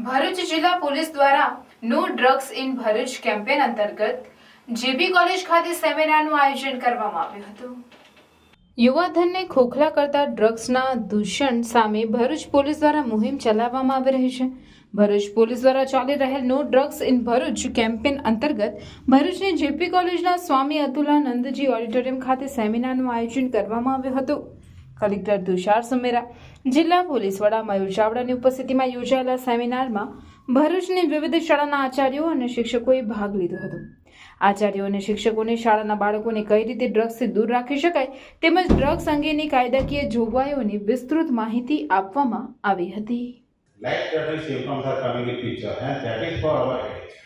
ભરૂચ જિલ્લા પોલીસ દ્વારા no drugs in Bharuch campaign અંતર્ગત જેબી કોલેજ ખાતે સેમિનારનું આયોજન કરવામાં આવ્યું હતું. યુવાધનને ખોખલા કરતા ડ્રગ્સના દૂષણ સામે ભરૂચ પોલીસ દ્વારા મુહિમ ચલાવવામાં આવી રહી છે. ભરૂચ પોલીસ દ્વારા ચાલી રહેલ no drugs in Bharuch campaign અંતર્ગત ભરૂચની જેપી કોલેજના સ્વામી અતુલાનંદજી ઓડિટોરિયમ ખાતે સેમિનારનું આયોજન કરવામાં આવ્યું હતું. કલેક્ટર તુષાર સુમેરા, જિલ્લા પોલીસ વડા મયુર ચાવડાની ઉપસ્થિતિમાં યોજાયેલા સેમિનારમાં ભરૂચની વિવિધ શાળાના આચાર્યો અને શિક્ષકોએ ભાગ લીધો હતો. આચાર્યો અને શિક્ષકોને શાળાના બાળકોને કઈ રીતે ડ્રગ્સથી દૂર રાખી શકાય તેમજ ડ્રગ્સ અંગેની કાયદાકીય જોગવાઈઓની વિસ્તૃત માહિતી આપવામાં આવી હતી. Like that is symptoms are coming in picture and that is for our age.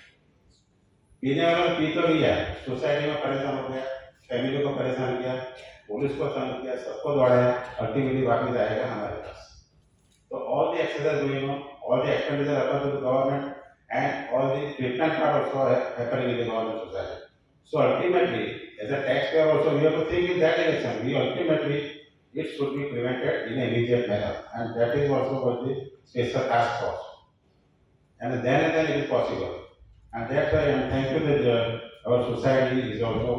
पीने वाला पी तो लिया, सोसाइटी में परेशान हो गया, फैमिली को परेशान किया, पुलिस को तंग किया, सबको दौड़ाया, अल्टीमेटली वापस आएगा हमारे पास. So all the exercise going on, all the expenditure happening to the government and all the treatment part also happening in the government society. So ultimately, as a taxpayer also we have to think in that direction. We ultimately it should be prevented in an immediate manner, and that is also what the special task force. And then it is possible, and that's why I'm thankful that our society is also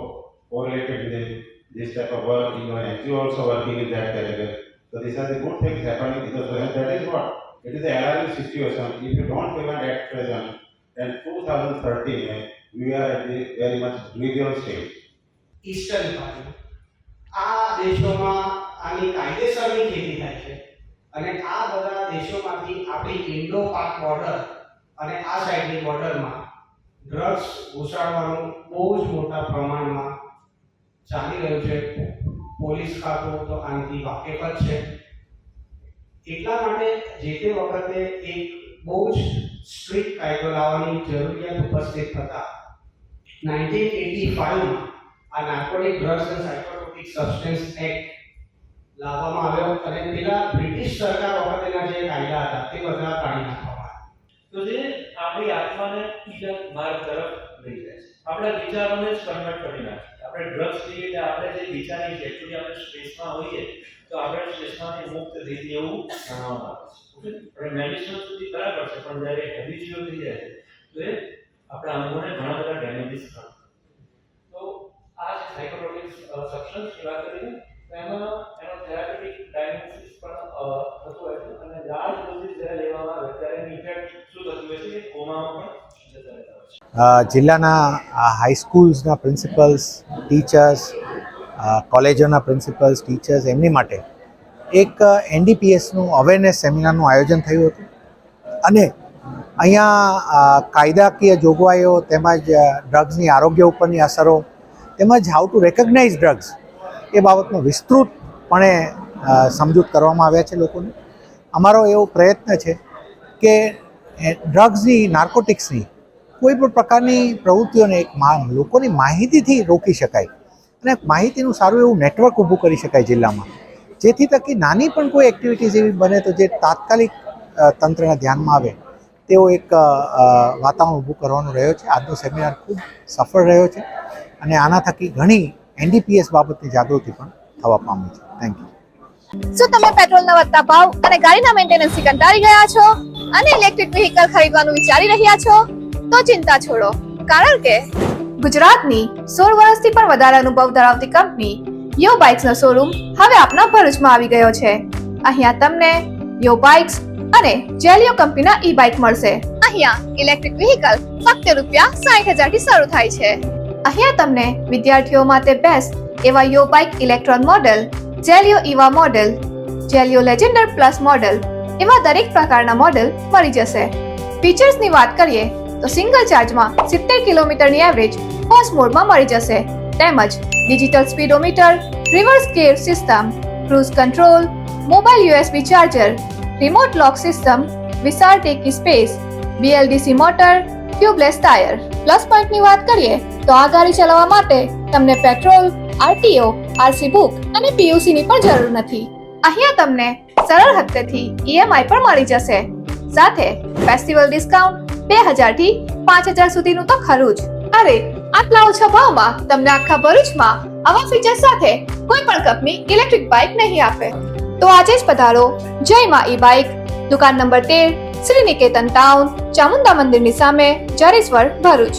correlated with this type of work. Even NGO also working in that category. So these are the good things happening in the society. That is what it is an alarming situation. If you don't prevent at present, then 2013 we are at the very much grievous stage. Eastern party આ દેશોમાં આની કાયદેસરની ખેતી થાય છે અને આ બધા દેશોમાંથી આપણી ઇન્ડો પાક બોર્ડર અને આ સાઈડની બોર્ડરમાં ડ્રગ્સ ઘુસાડવાનું બહુ જ મોટા પ્રમાણમાં ચાલી રહ્યું છે. પોલીસ ખાતું તો આનાથી વાકેફ જ છે. એટલા માટે જે તે વખતે એક બહુ જ સ્ટ્રિક્ટ કાયદો લાવવાની જરૂરિયાત ઉપસ્થિત થતા 1985માં આ narcotic drugs and psychotropic substance act લાવવામાં આવ્યો અને પેલા બ્રિટિશ સરકાર વખતેના જે કાયદા હતા તે બધા કાઢી નાખવામાં આવ્યા. તો જે આપણી આત્માને બીજા માર્ગ તરફ લઈ જાય છે. આપણા વિચારોને જ કન્વર્ટ કરી નાખે. આપણે ડ્રગ્સ લઈએ એટલે આપણે જે વિચારીએ છીએ એકચ્યુઅલી આપણે સ્ટ્રેસમાં હોઈએ તો આપણે સ્ટ્રેસમાંથી મુક્ત થઈ જઈએ એવું જાણવામાં આવે છે. આપણે મેડિસિન સુધી બરાબર છે પણ જ્યારે હેબિચ્યુઅલ થઈ જાય તો એ આપણા અંગોને ઘણા બધા ડેમેજીસ કરે. તો આ જે સાયકોટ્રોપિક સબસ્ટન્સની વાત કરીએ તો એનો થેરાપ્યુટિક ડાયગ્નોસિસ પણ થતું હોય છે અને લાર્જ ડોઝિસ જ્યારે લેવામાં આવે ત્યારે એની ઇફેક્ટ શું થતી હોય છે કે કોમામાં પણ જતા રહેતા હોય છે. જિલ્લાના હાઈસ્કૂલ્સના પ્રિન્સિપલ્સ, ટીચર્સ, કોલેજોના પ્રિન્સિપલ્સ, ટીચર્સ એમની માટે એક એનડીપીએસનું અવેરનેસ સેમિનારનું આયોજન થયું હતું અને અહીંયા કાયદાકીય જોગવાઈઓ તેમજ ડ્રગ્સની આરોગ્ય ઉપરની અસરો તેમજ હાઉ ટુ રેકગ્નાઇઝ ડ્રગ્સ એ બાબતનો વિસ્તૃતપણે સમજૂત કરવામાં આવ્યા છે લોકોને. અમારો એવો પ્રયત્ન છે કે ડ્રગ્સની, નાર્કોટિક્સની કોઈ પણ પ્રકારની પ્રવૃત્તિઓને એક લોકોની માહિતીથી રોકી શકાય અને માહિતીનું સારું એવું નેટવર્ક ઊભું કરી શકાય જિલ્લામાં, જેથી તકી નાની પણ કોઈ એક્ટિવિટીઝ એવી બને તો જે તાત્કાલિક તંત્રના ધ્યાનમાં આવે તેવો એક વાતાવરણ ઊભું કરવાનો રહ્યો છે. આજનો સેમિનાર ખૂબ સફળ રહ્યો છે અને આના થકી ઘણી એનડીપીએસ બાબતની જાગૃતિ પણ થવા પામી છે. Thank you. શું તમે પેટ્રોલના વધતા ભાવ અને ગાડીના મેન્ટેનન્સથી કંટાળી ગયા છો અને ઇલેક્ટ્રિક વ્હીકલ ખરીદવાનું વિચારી રહ્યા છો? તો ચિંતા છોડો, કારણ કે ગુજરાતની 16 વર્ષથી પણ વધારે અનુભવ ધરાવતી કંપની યો બાઇક્સનો શોરૂમ હવે આપના ભરૂચમાં આવી ગયો છે. અહીંયા તમને યો બાઇક્સ અને જેલિયો કંપનીના ઈ બાઇક મળશે. અહીંયા ઇલેક્ટ્રિક વ્હીકલ ફક્ત ₹60,000 થી શરૂ થાય છે. અહીંયા તમને વિદ્યાર્થીઓ માટે બેસ્ટ એવા યો બાઇક ઇલેક્ટ્રોન મોડેલ, જેલિયો ઈવા મોડેલ, જેલિયો લેજેન્ડર પ્લસ મોડેલ એવા દરેક પ્રકારના મોડેલ મળી જશે. ફીચર્સની વાત કરીએ તો સિંગલ ચાર્જમાં 70 કિલોમીટરની એવરેજ ફર્સ્ટ મોડમાં મળી જશે. તેમજ digital speedometer, reverse gear system, cruise control, mobile USB charger, remote lock system, વિશાળ ટેકી space, BLDC motor, tubeless tyre. Plus પોઈન્ટની વાત કરીએ તો આ ગાડી ચલાવવા માટે તમને પેટ્રોલ, આરટીઓ, આરસી બુક અને પીયુસીની પણ જરૂર નથી. અહીંયા તમને સરળ હપ્તેથી ઈએમઆઈ પણ મળી જશે. સાથે ફેસ્ટિવલ ડિસ્કાઉન્ટ 2000 થી 5000 સુધીનું તો ખરું જ. અરે આટલા ઓછા ભાવમાં તમને આખા ભરૂચમાં આવા ફીચર સાથે કોઈ પણ કંપની ઇલેક્ટ્રિક બાઇક નહીં આપે. તો આજે જ પધારો જય માં ઈ બાઇક, દુકાન નંબર 13, શ્રી નિકેતન ટાઉન, ચામુંડા મંદિરની સામે, જારેશ્વર, ભરૂચ.